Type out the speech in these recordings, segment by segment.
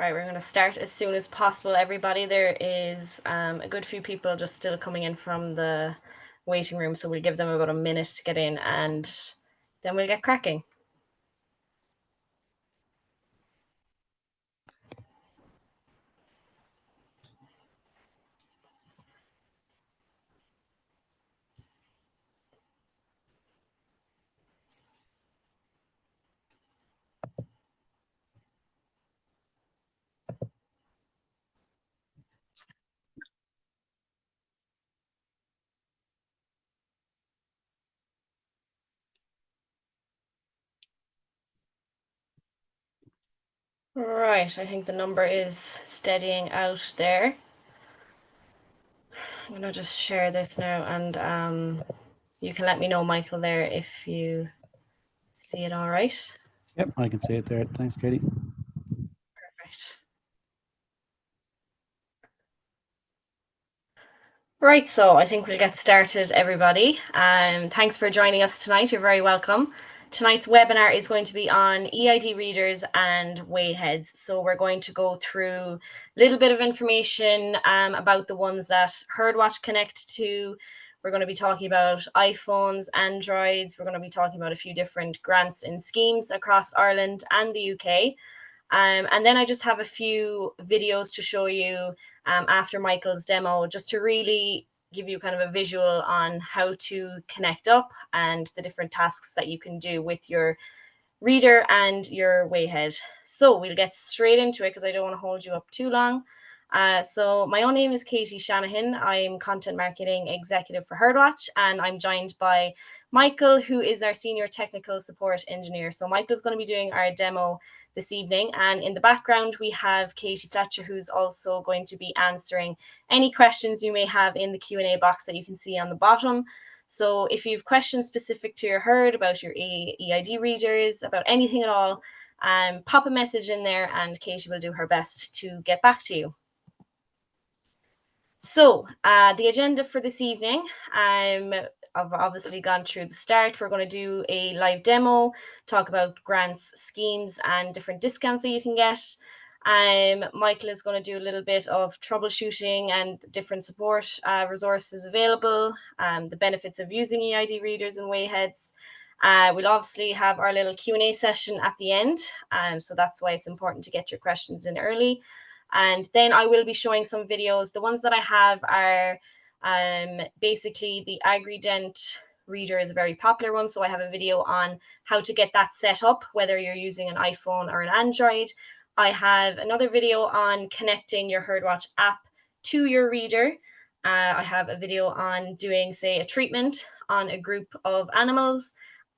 Right, we're going to start as soon as possible, everybody. There is a good few people just still coming in from the waiting room, so we'll give them about a minute to get in and then we'll get cracking. Right, I think the number is steadying out there. I'm going to just share this now, and you can let me know, Michael, there if you see it all right. Yep, I can see it there. Thanks, Katie. Perfect. Right, so I think we'll get started, everybody. Thanks for joining us tonight. You're very welcome. Tonight's webinar is going to be on EID readers and wayheads. So we're going to go through a little bit of information about the ones that Herdwatch connect to. We're going to be talking about iPhones, Androids. We're going to be talking about a few different grants and schemes across Ireland and the UK. And then I just have a few videos to show you after Michael's demo, just to really give you kind of a visual on how to connect up and the different tasks that you can do with your reader and your wayhead. So we'll get straight into it because I don't want to hold you up too long. So my own name is Katie Shanahan. I'm content marketing executive for Herdwatch, and I'm joined by Michael, who is our senior technical support engineer. So Michael's going to be doing our demo this evening, and in the background we have Katie Fletcher, who's also going to be answering any questions you may have in the Q&A box that you can see on the bottom. So if you have questions specific to your herd, about your EID readers, about anything at all, pop a message in there and Katie will do her best to get back to you. So the agenda for this evening, I've obviously gone through the start. We're going to do a live demo, talk about grants, schemes, and different discounts that you can get. Michael is going to do a little bit of troubleshooting and different support resources available, the benefits of using EID readers and wayheads. We'll obviously have our little Q&A session at the end, so that's why it's important to get your questions in early. And then I will be showing some videos. The ones that I have are basically the AgriDent reader is a very popular one. So I have a video on how to get that set up, whether you're using an iPhone or an Android. I have another video on connecting your Herdwatch app to your reader. I have a video on doing, say, a treatment on a group of animals.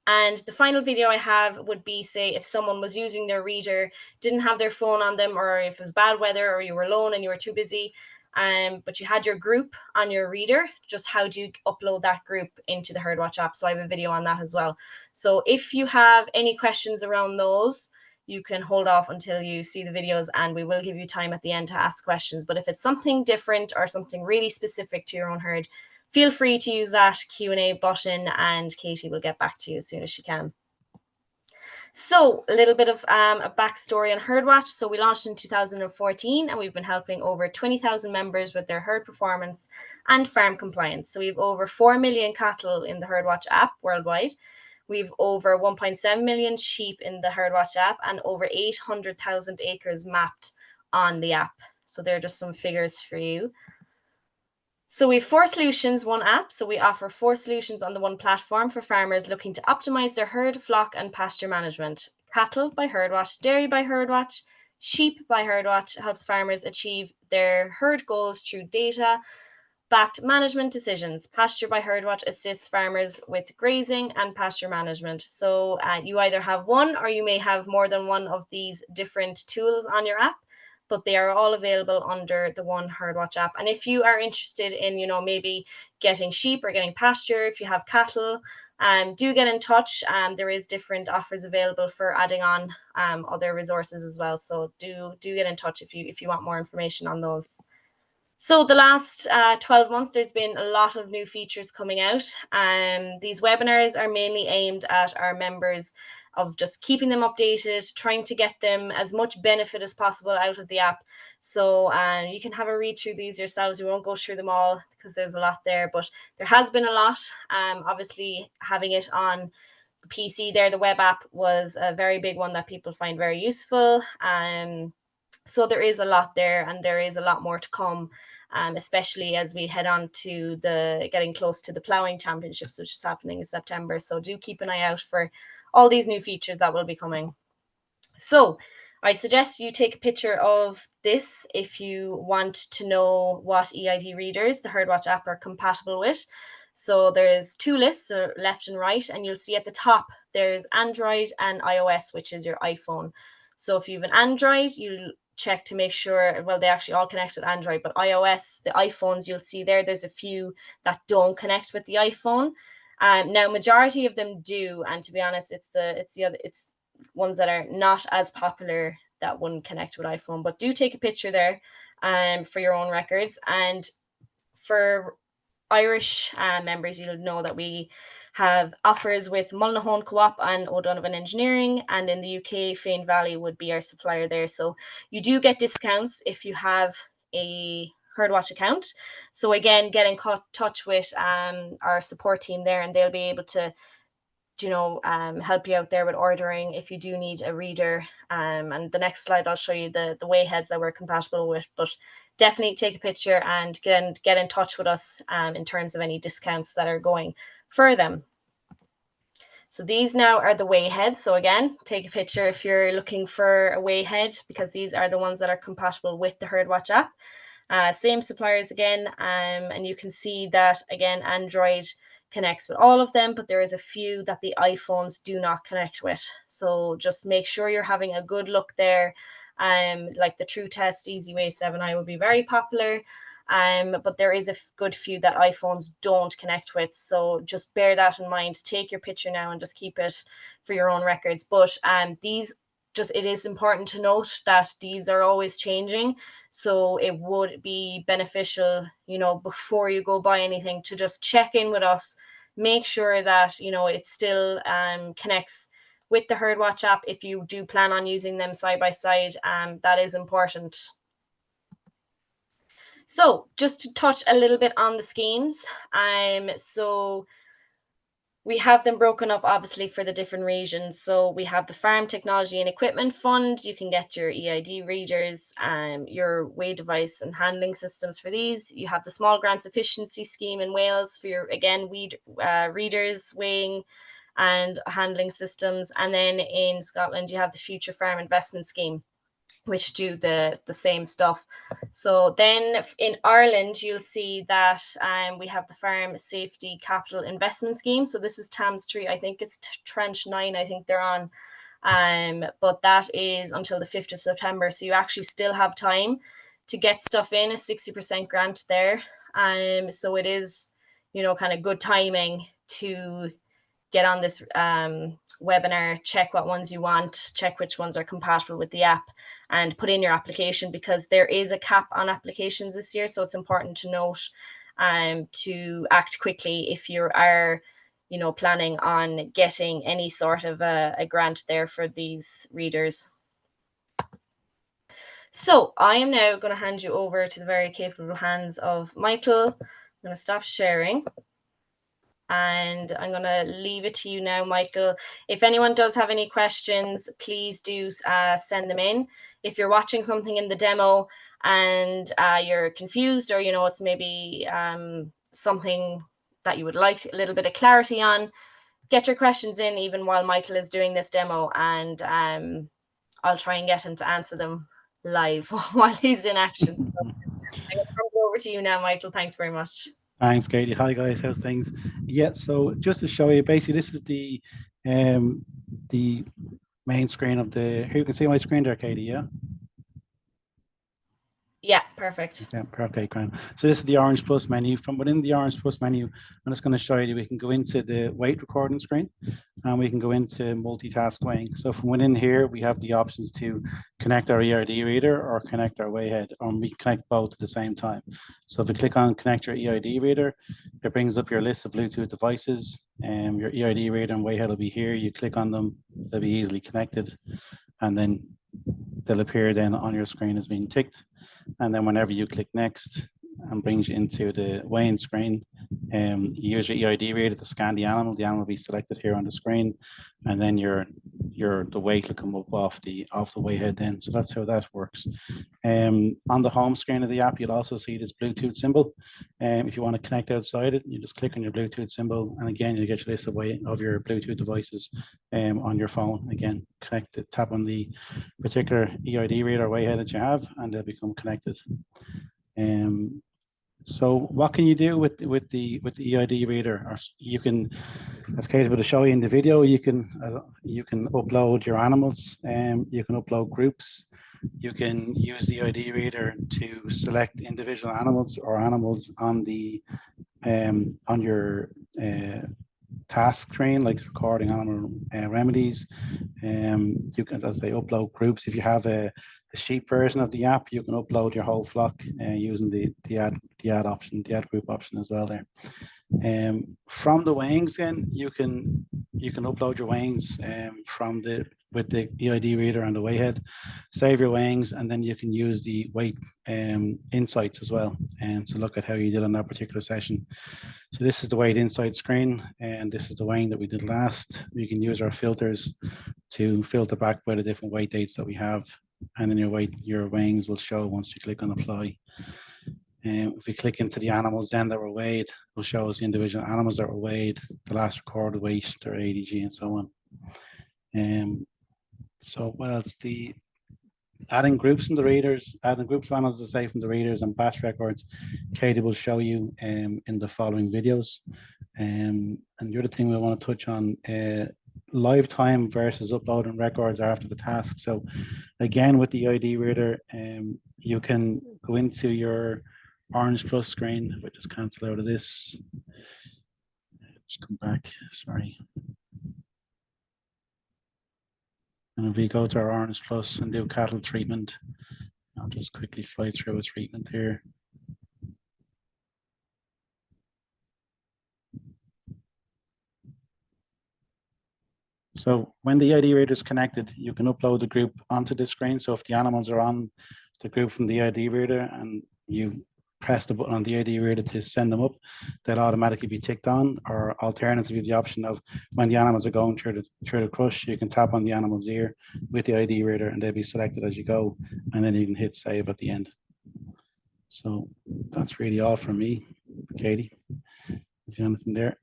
And the final video I have would be, say, if someone was using their reader, didn't have their phone on them, or if it was bad weather or you were alone and you were too busy, but you had your group on your reader, just how do you upload that group into the Herdwatch app? So I have a video on that as well. So if you have any questions around those, you can hold off until you see the videos and we will give you time at the end to ask questions. But if it's something different or something really specific to your own herd, feel free to use that Q&A button and Katie will get back to you as soon as she can. So a little bit of a backstory on Herdwatch. So we launched in 2014 and we've been helping over 20,000 members with their herd performance and farm compliance. So we have over 4 million cattle in the Herdwatch app worldwide. We've over 1.7 million sheep in the Herdwatch app and over 800,000 acres mapped on the app. So they're just some figures for you. So we have 4 solutions, 1 app. So we offer 4 solutions on the one platform for farmers looking to optimize their herd, flock, and pasture management. Cattle by Herdwatch, Dairy by Herdwatch, Sheep by Herdwatch helps farmers achieve their herd goals through data-backed management decisions. Pasture by Herdwatch assists farmers with grazing and pasture management. So you either have one or you may have more than one of these different tools on your app, but they are all available under the one Herdwatch app. And if you are interested in, maybe getting sheep or getting pasture, if you have cattle, do get in touch. There is different offers available for adding on other resources as well. So do get in touch if you want more information on those. So the last 12 months, there's been a lot of new features coming out. These webinars are mainly aimed at our members of just keeping them updated, trying to get them as much benefit as possible out of the app. So you can have a read through these yourselves. We won't go through them all because there's a lot there, but there has been a lot. Obviously, having it on the PC there, the web app was a very big one that people find very useful. So there is a lot there, and there is a lot more to come, especially as we head on to the getting close to the ploughing championships, which is happening in September. So do keep an eye out for all these new features that will be coming. So I'd suggest you take a picture of this if you want to know what EID readers the Herdwatch app are compatible with. So there's two lists, left and right, and you'll see at the top there's Android and iOS, which is your iPhone. So if you have an Android, you check to make sure, well, they actually all connect with Android, but iOS, the iPhones, you'll see there's a few that don't connect with the iPhone. Now, majority of them do, and to be honest, it's ones that are not as popular that wouldn't connect with iPhone. But do take a picture there for your own records. And for Irish members, you'll know that we have offers with Mullinahone Co-op and O'Donovan Engineering, and in the UK, Fane Valley would be our supplier there. So you do get discounts if you have a Herdwatch account. So again, get in touch with our support team there, and they'll be able to help you out there with ordering if you do need a reader. And the next slide, I'll show you the wayheads that we're compatible with, but definitely take a picture and get in touch with us in terms of any discounts that are going for them. So these now are the wayheads. So again, take a picture if you're looking for a wayhead, because these are the ones that are compatible with the Herdwatch app. Same suppliers again, and you can see that again, Android connects with all of them, but there is a few that the iPhones do not connect with. So just make sure you're having a good look there. Like the True Test EasyWay 7i would be very popular. But there is a good few that iPhones don't connect with. So just bear that in mind. Take your picture now and just keep it for your own records. But it is important to note that these are always changing. So it would be beneficial, before you go buy anything, to just check in with us, make sure that, it still connects with the Herdwatch app. If you do plan on using them side by side, that is important. So just to touch a little bit on the schemes. So we have them broken up, obviously, for the different regions. So we have the Farm Technology and Equipment Fund. You can get your EID readers, your weigh device and handling systems for these. You have the Small Grants Efficiency Scheme in Wales for your, again, readers, weighing and handling systems. And then in Scotland, you have the Future Farm Investment Scheme, which do the same stuff. So then in Ireland, you'll see that we have the Farm Safety Capital Investment Scheme. So this is TAMS 3. I think it's tranche 9, I think they're on. But that is until the 5th of September. So you actually still have time to get stuff in, a 60% grant there. So it is, kind of good timing to get on this webinar, check what ones you want, check which ones are compatible with the app, and put in your application, because there is a cap on applications this year. So it's important to note to act quickly if you are, planning on getting any sort of a grant there for these readers. So I am now going to hand you over to the very capable hands of Michael. I'm going to stop sharing. And I'm going to leave it to you now, Michael. If anyone does have any questions, please do send them in. If you're watching something in the demo and you're confused, or, it's maybe something that you would like a little bit of clarity on, get your questions in even while Michael is doing this demo, and I'll try and get him to answer them live while he's in action. So I'm going to turn it over to you now, Michael. Thanks very much. Thanks, Katie. Hi guys, how's things? Yeah, so just to show you, basically this is the main screen of the, you can see my screen there, Katie, yeah? Yeah, perfect. Yeah, perfect, Graham. So this is the Orange Plus menu. From within the Orange Plus menu, I'm just going to show you, we can go into the weight recording screen and we can go into multitask weighing. So from within here, we have the options to connect our EID reader or connect our weighhead, or we can connect both at the same time. So if you click on connect your EID reader, it brings up your list of Bluetooth devices, and your EID reader and weighhead will be here. You click on them, they'll be easily connected, and then they'll appear then on your screen as being ticked. And then whenever you click next and brings you into the weighing screen, you use your EID reader to scan the animal will be selected here on the screen, and then the weight will come up off the weighhead then. So that's how that works. On the home screen of the app, you'll also see this Bluetooth symbol. If you want to connect outside it, you just click on your Bluetooth symbol, and again, you'll get your list of your Bluetooth devices on your phone. Again, tap on the particular EID reader weighhead that you have, and they'll become connected. So what can you do with the EID reader? Or you can, as Kate will show you in the video, you can upload your animals, you can upload groups, you can use the EID reader to select individual animals or animals on your task train, like recording animal remedies. You can, as they upload groups. If you have the sheep version of the app, you can upload your whole flock using the add option, the add group option as well there. From the weighings, then you can upload your weighings with the EID reader and the weighhead, save your weighings, and then you can use the weight insights as well, and to look at how you did on that particular session. So this is the weight insight screen, and this is the weighing that we did last. You can use our filters to filter back by the different weight dates that we have, and then your weighings will show once you click on apply. If we click into the animals then that were weighed, it will show us the individual animals that were weighed, the last recorded weight, their ADG, and so on. So what else? The adding groups from the readers, adding groups of animals, to say, from the readers and batch records, Katie will show you in the following videos. And the other thing we want to touch on, live time versus uploading records after the task. So again, with the EID reader, you can go into your Orange Plus screen. If I just cancel out of this, just come back, sorry. And if we go to our Orange Plus and do cattle treatment, I'll just quickly fly through a treatment here. So when the EID reader is connected, you can upload the group onto this screen. So if the animals are on the group from the EID reader and you press the button on the EID reader to send them up, they'll automatically be ticked on. Or alternatively, the option of when the animals are going through the crush, you can tap on the animal's ear with the EID reader and they'll be selected as you go, and then you can hit save at the end. So that's really all from me, Katie. If you have anything there.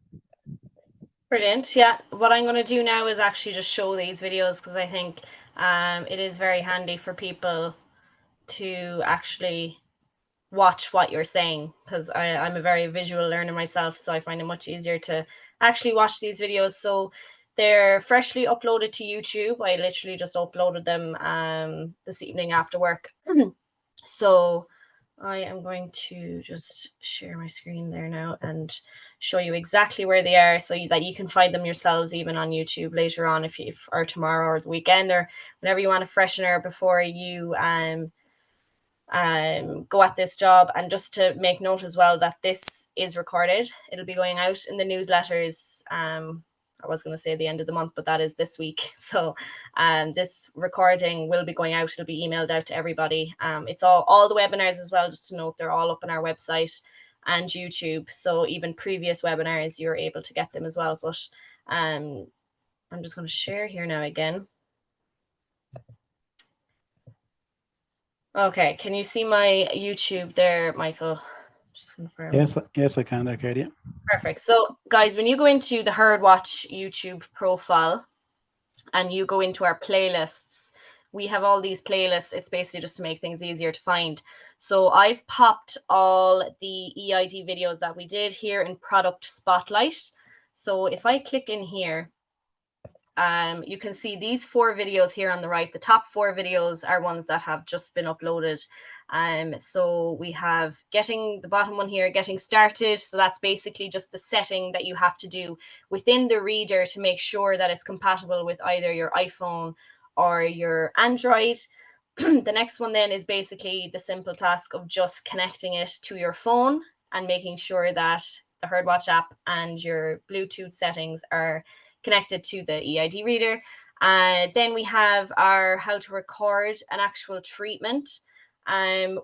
Brilliant. Yeah, what I'm going to do now is actually just show these videos, because I think it is very handy for people to actually watch what you're saying, because I'm a very visual learner myself, so I find it much easier to actually watch these videos. So they're freshly uploaded to YouTube. I literally just uploaded them this evening after work. So I am going to just share my screen there now and show you exactly where they are, so that you can find them yourselves even on YouTube later on, or tomorrow or the weekend, or whenever you want a freshener before you go at this job. And just to make note as well that this is recorded. It'll be going out in the newsletters. I was going to say the end of the month, but that is this week. So this recording will be going out. It'll be emailed out to everybody. It's all the webinars as well, just to note, they're all up on our website and YouTube. So even previous webinars, you're able to get them as well. But I'm just going to share here now again. Okay, can you see my YouTube there, Michael? Just confirm. Yes, I can, Katie. Perfect. So guys, when you go into the Herdwatch YouTube profile and you go into our playlists, we have all these playlists. It's basically just to make things easier to find. So I've popped all the EID videos that we did here in Product Spotlight. So if I click in here, you can see these 4 videos here on the right. The top 4 videos are ones that have just been uploaded. So we have getting the bottom one here, getting started. So that's basically just the setting that you have to do within the reader to make sure that it's compatible with either your iPhone or your Android. The next one then is basically the simple task of just connecting it to your phone and making sure that the Herdwatch app and your Bluetooth settings are connected to the EID reader. Then we have our how to record an actual treatment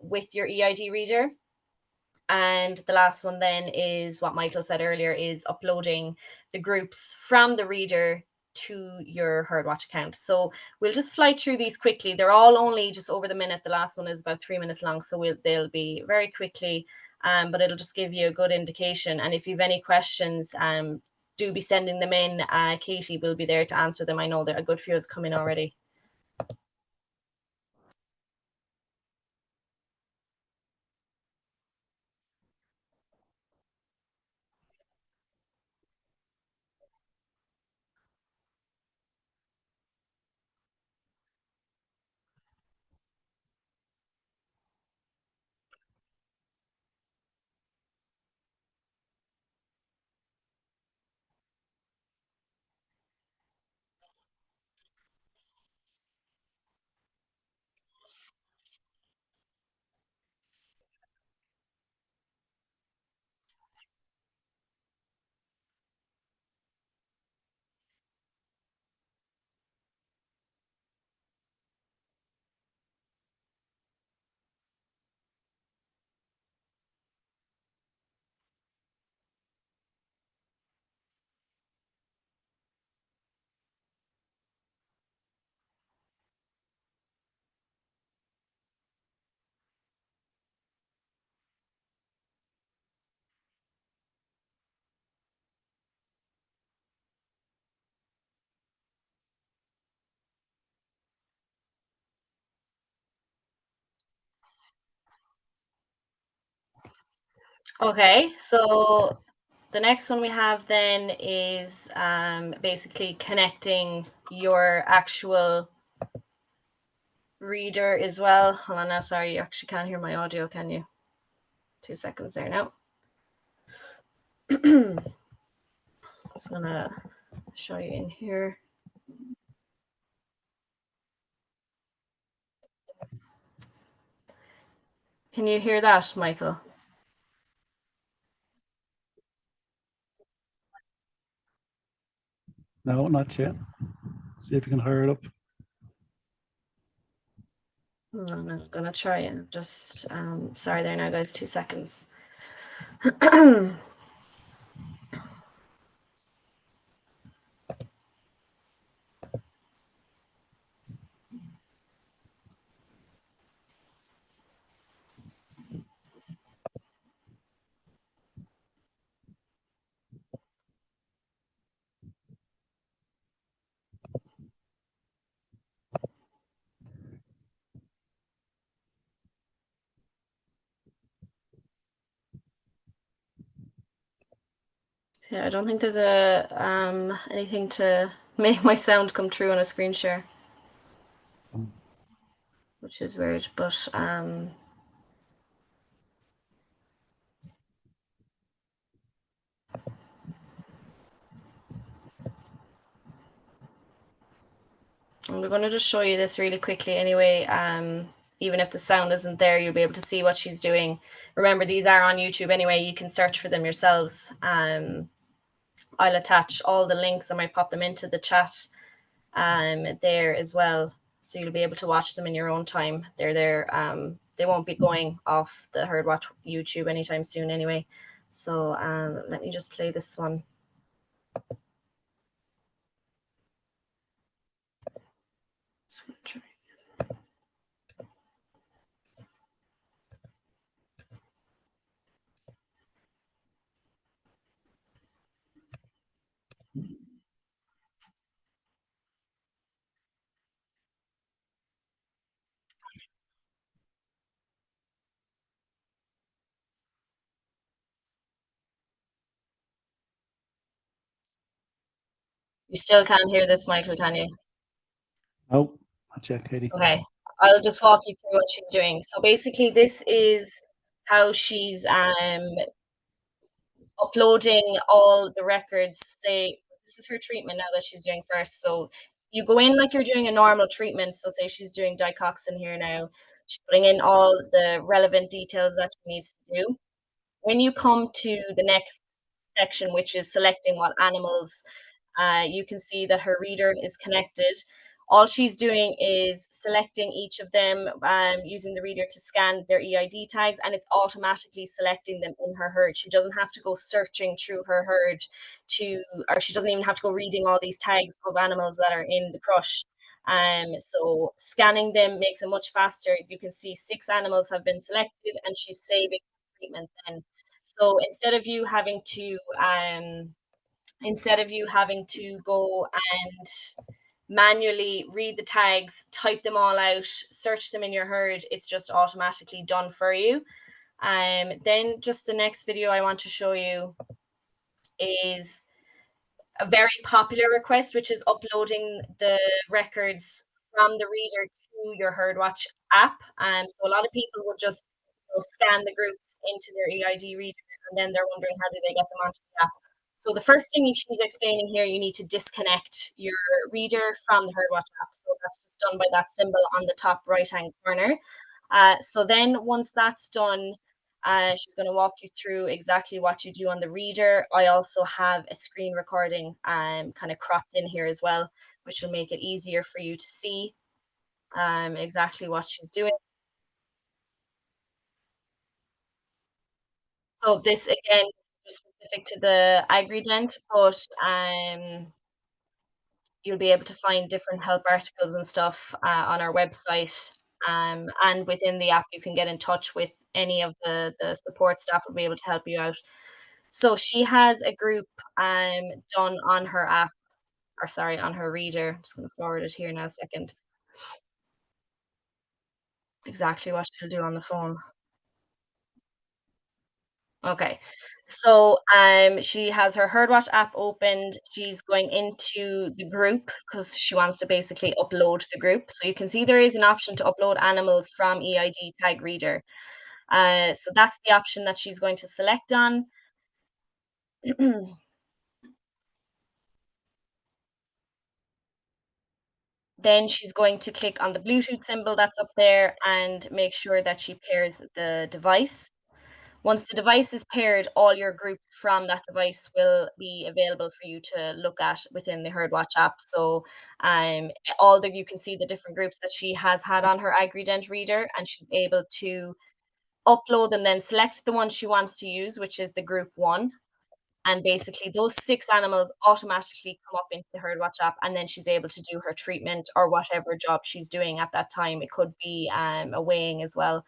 with your EID reader. And the last one then is what Michael said earlier, is uploading the groups from the reader to your Herdwatch account. So we'll just fly through these quickly. They're all only just over the minute. The last one is about 3 minutes long, so they'll be very quickly, but it'll just give you a good indication. And if you have any questions, do be sending them in. Katie will be there to answer them. I know that a good few has come in already. Okay, so the next one we have then is basically connecting your actual reader as well. Hold on now, sorry, you actually can't hear my audio, can you? 2 seconds there now. I'm just gonna show you in here. Can you hear that, Michael? No, not yet. See if you can hurry it up. I'm gonna try and just sorry there now, guys, 2 seconds. Yeah, I don't think there's a anything to make my sound come through on a screen share, which is weird, but we're going to just show you this really quickly anyway. Even if the sound isn't there, you'll be able to see what she's doing. Remember, these are on YouTube anyway. You can search for them yourselves. I'll attach all the links. I might pop them into the chat there as well, so you'll be able to watch them in your own time. They're there. They won't be going off the Herdwatch YouTube anytime soon anyway. So let me just play this one. You still can't hear this, Michael, can you? Oh, not yet, Katie. Okay. I'll just walk you through what she's doing. So basically, this is how she's uploading all the records. Say this is her treatment now that she's doing first. So you go in like you're doing a normal treatment. So say she's doing digoxin here now. She's putting in all the relevant details that she needs to do. When you come to the next section, which is selecting what animals, you can see that her reader is connected. All she's doing is selecting each of them using the reader to scan their EID tags, and it's automatically selecting them in her herd. She doesn't have to go searching through her herd or she doesn't even have to go reading all these tags of animals that are in the crush. So scanning them makes it much faster. You can see 6 animals have been selected, and she's saving treatment then. So instead of you having to go and manually read the tags, type them all out, search them in your herd, it's just automatically done for you. Then just the next video I want to show you is a very popular request, which is uploading the records from the reader to your Herdwatch app. So a lot of people would just scan the groups into their EID reader, and then they're wondering how do they get them onto the app. So the first thing she's explaining here, you need to disconnect your reader from the Herdwatch app. So that's just done by that symbol on the top right-hand corner. So then once that's done, she's going to walk you through exactly what you do on the reader. I also have a screen recording kind of cropped in here as well, which will make it easier for you to see exactly what she's doing. So this again is specific to the AgriDent, but you'll be able to find different help articles and stuff on our website. And within the app, you can get in touch with any of the support staff will be able to help you out. So she has a group done on her app, or sorry, on her reader. I'm just going to forward it here now a second. Exactly what she'll do on the phone. Okay. So she has her Herdwatch app opened. She's going into the group because she wants to basically upload the group. So you can see there is an option to upload animals from EID tag reader. So that's the option that she's going to select on. Then she's going to click on the Bluetooth symbol that's up there and make sure that she pairs the device. Once the device is paired, all your groups from that device will be available for you to look at within the Herdwatch app. So, all the you can see the different groups that she has had on her AgriDent reader, and she's able to upload them, then select the one she wants to use, which is the group 1, and basically those 6 animals automatically come up into the Herdwatch app, and then she's able to do her treatment or whatever job she's doing at that time. It could be a weighing as well.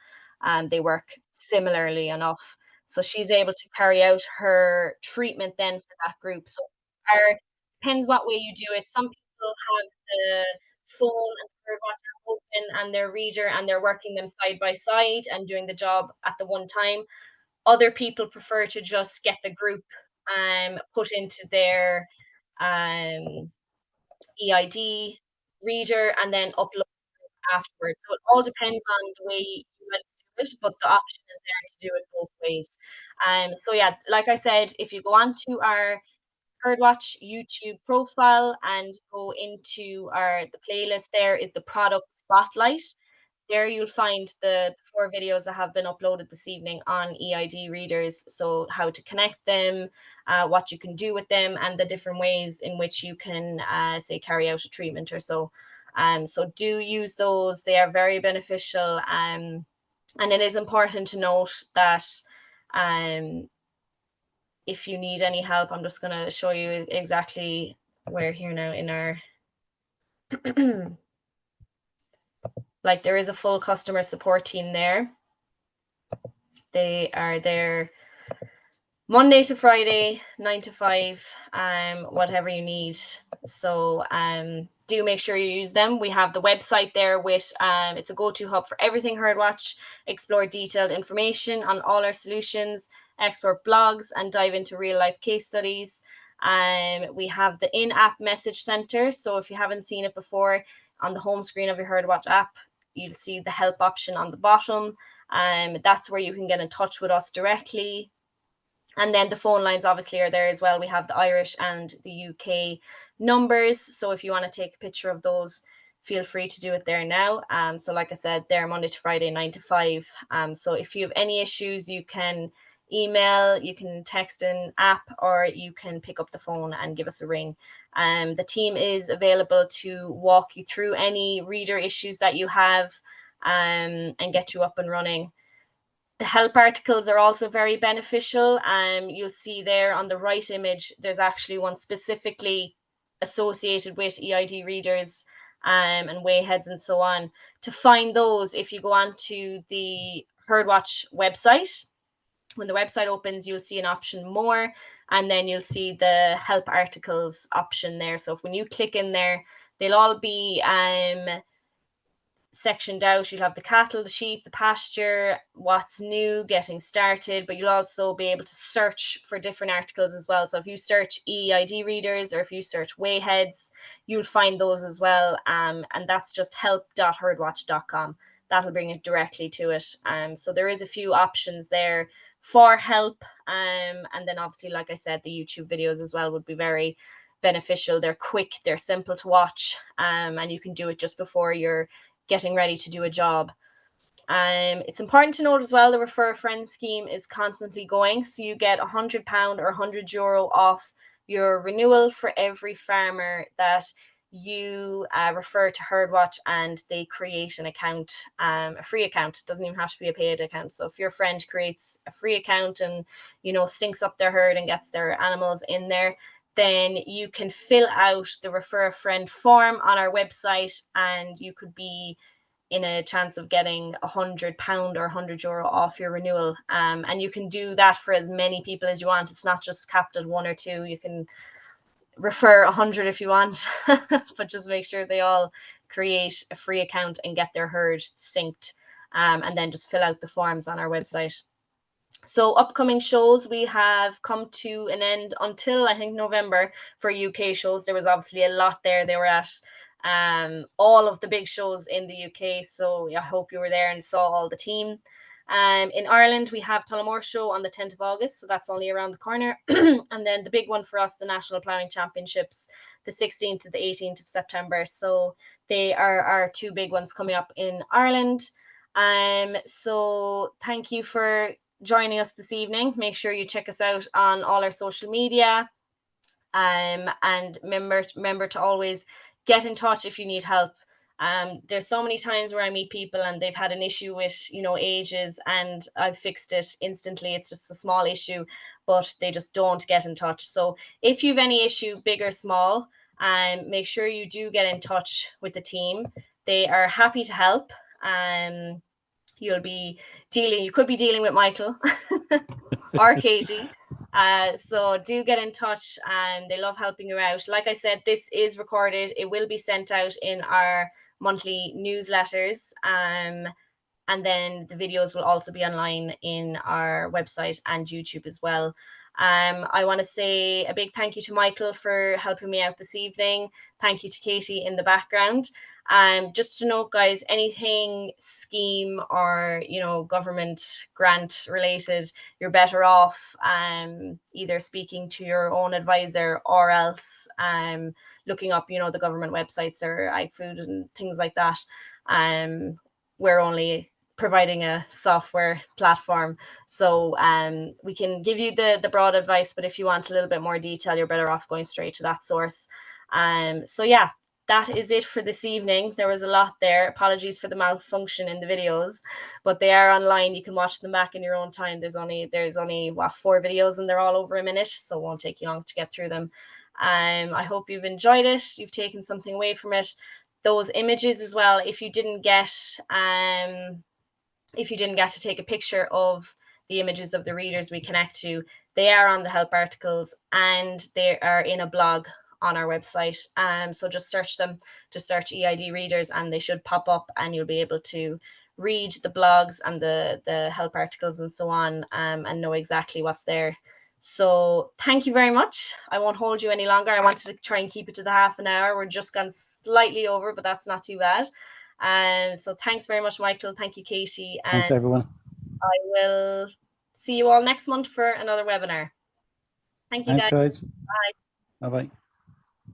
They work similarly enough. So she's able to carry out her treatment then for that group. So depends what way you do it. Some people have the phone and the Herdwatch app open and their reader, and they're working them side by side and doing the job at the one time. Other people prefer to just get the group put into their EID reader and then upload afterwards. So it all depends on the way you like to do it, but the option is there to do it both ways. So yeah, like I said, if you go onto our Herdwatch YouTube profile and go into the playlist, there is the product spotlight. There you'll find the 4 videos that have been uploaded this evening on EID readers. So how to connect them, what you can do with them, and the different ways in which you can say carry out a treatment or so. So do use those. They are very beneficial. And it is important to note that if you need any help, I'm just going to show you exactly where here now in our like there is a full customer support team there. They are there Monday to Friday, 9 to 5, whatever you need. So do make sure you use them. We have the website there with it's a go-to hub for everything Herdwatch. Explore detailed information on all our solutions, explore blogs, and dive into real-life case studies. We have the in-app message center. So if you haven't seen it before, on the home screen of your Herdwatch app, you'll see the help option on the bottom. That's where you can get in touch with us directly. And then the phone lines obviously are there as well. We have the Irish and the UK numbers. So if you want to take a picture of those, feel free to do it there now. So like I said, they're Monday to Friday, 9 to 5. So if you have any issues, you can email, you can text an app, or you can pick up the phone and give us a ring. The team is available to walk you through any reader issues that you have, and get you up and running. The help articles are also very beneficial. You'll see there on the right image, there's actually one specifically associated with EID readers and wayheads and so on. To find those, if you go onto the Herdwatch website, when the website opens, you'll see an option more, and then you'll see the help articles option there. So if when you click in there, they'll all be sectioned out. You'll have the cattle, the sheep, the pasture, what's new, getting started, but you'll also be able to search for different articles as well. So if you search EID readers, or if you search wayheads, you'll find those as well. And that's just help.herdwatch.com. That'll bring it directly to it. So there is a few options there for help. And then obviously, like I said, the YouTube videos as well would be very beneficial. They're quick, they're simple to watch, and you can do it just before you're getting ready to do a job. It's important to note as well, the Refer a Friend scheme is constantly going. So you get £100 or €100 off your renewal for every farmer that you refer to Herdwatch, and they create an account, a free account. It doesn't even have to be a paid account. So if your friend creates a free account and, syncs up their herd and gets their animals in there, then you can fill out the Refer a Friend form on our website, and you could be in a chance of getting £100 or €100 off your renewal. And you can do that for as many people as you want. It's not just capped at one or two. You can refer 100 if you want, but just make sure they all create a free account and get their herd synced, and then just fill out the forms on our website. So upcoming shows, we have come to an end until I think November for UK shows. There was obviously a lot there. They were at all of the big shows in the UK. So I hope you were there and saw all the team. In Ireland, we have Tullamore Show on the 10th of August. So that's only around the corner. And then the big one for us, the National Ploughing Championships, the 16th to the 18th of September. So they are our two big ones coming up in Ireland. So thank you for joining us this evening. Make sure you check us out on all our social media, and remember to always get in touch if you need help. There's so many times where I meet people and they've had an issue with ages, and I've fixed it instantly. It's just a small issue, but they just don't get in touch. So if you've any issue, big or small, make sure you do get in touch with the team. They are happy to help. You could be dealing with Michael or Katie. So do get in touch, and they love helping you out. Like I said, this is recorded. It will be sent out in our monthly newsletters. And then the videos will also be online in our website and YouTube as well. I want to say a big thank you to Michael for helping me out this evening. Thank you to Katie in the background. Just to note, guys, anything scheme or government grant related, you're better off either speaking to your own advisor, or else looking up the government websites or iFood and things like that. We're only providing a software platform, so we can give you the broad advice, but if you want a little bit more detail, you're better off going straight to that source. So yeah, that is it for this evening. There was a lot there. Apologies for the malfunction in the videos, but they are online. You can watch them back in your own time. There's only 4 videos, and they're all over a minute, so it won't take you long to get through them. I hope you've enjoyed it. You've taken something away from it. Those images as well, if you didn't get to take a picture of the images of the readers we connect to, they are on the help articles, and they are in a blog on our website. So just search them, just search EID readers, and they should pop up, and you'll be able to read the blogs and the help articles and so on, and know exactly what's there. So thank you very much. I won't hold you any longer. I wanted to try and keep it to the half an hour. We're just gone slightly over, but that's not too bad. So thanks very much, Michael. Thank you, Katie. Thanks, And everyone. I will see you all next month for another webinar. Thank you, Thanks, guys. guys. Bye. Bye-bye.